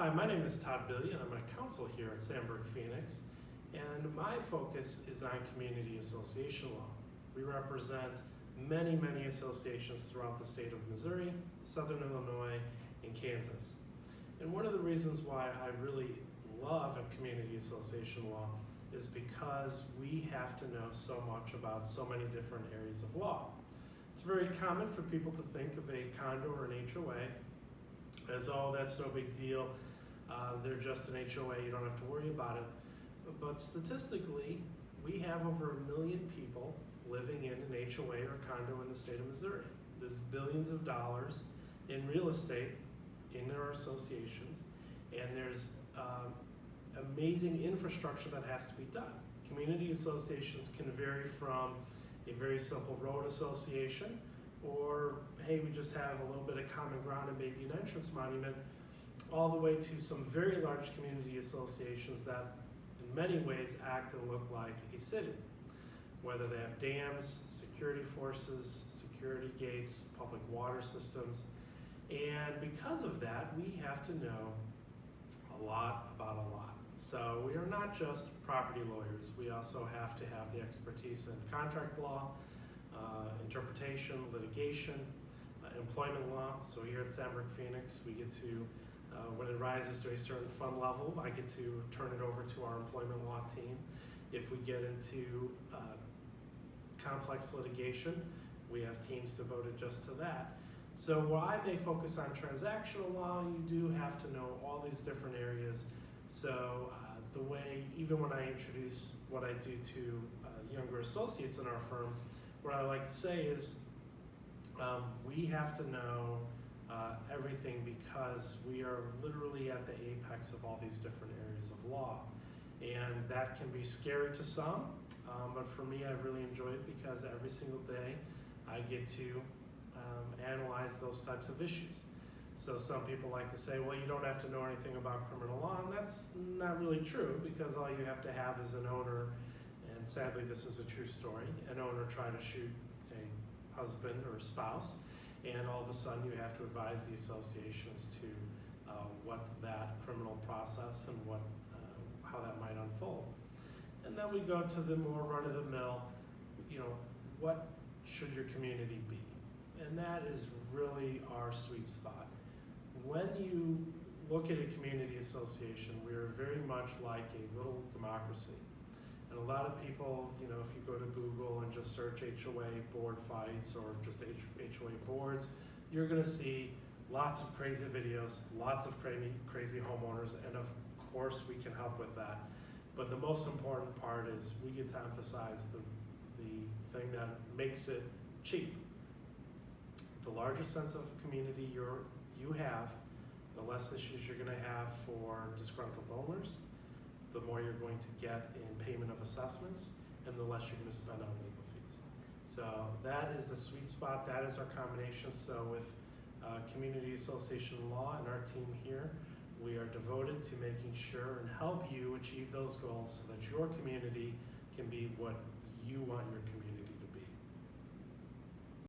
Hi, my name is Todd Billy, and I'm a counsel here at Sandberg Phoenix, and my focus is on community association law. We represent many associations throughout the state of Missouri, Southern Illinois, and Kansas. And one of the reasons why I really love a community association law is because we have to know so much about so many different areas of law. It's very common for people to think of a condo or an HOA as, oh, that's no big deal. They're just an HOA, you don't have to worry about it. But statistically, we have over 1 million people living in an HOA or condo in the state of Missouri. There's billions of dollars in real estate in our associations, and there's amazing infrastructure that has to be done. Community associations can vary from a very simple road association, or hey, we just have a little bit of common ground and maybe an entrance monument, all the way to some very large community associations that in many ways act and look like a city. Whether they have dams, security forces, security gates, public water systems. And because of that, we have to know a lot about a lot. So we are not just property lawyers. We also have to have the expertise in contract law, interpretation, litigation, employment law. So here at Sandberg Phoenix, we get to, when it rises to a certain fund level, I get to turn it over to our employment law team. If we get into complex litigation, we have teams devoted just to that. So while I may focus on transactional law, you do have to know all these different areas. So the way, even when I introduce what I do to younger associates in our firm, what I like to say is we have to know everything, because we are literally at the apex of all these different areas of law. And that can be scary to some, but for me, I really enjoy it because every single day I get to analyze those types of issues. So some people like to say, well, you don't have to know anything about criminal law, and that's not really true, because all you have to have is an owner, and sadly this is a true story, an owner try to shoot a husband or a spouse, and all of a sudden you have to advise the associations to what that criminal process and how that might unfold. And then we go to the more run-of-the-mill, what should your community be? And that is really our sweet spot. When you look at a community association, we are very much like a little democracy. And a lot of people, if you go to Google and just search HOA board fights or just HOA boards, you're gonna see lots of crazy videos, lots of crazy homeowners, and of course we can help with that. But the most important part is we get to emphasize the thing that makes it cheap. The larger sense of community you have, the less issues you're going to have for disgruntled owners, the more you're going to get in payment of assessments, and the less you're going to spend on legal fees. So that is the sweet spot. That is our combination. So with community association law and our team here, we are devoted to making sure and help you achieve those goals so that your community can be what you want your community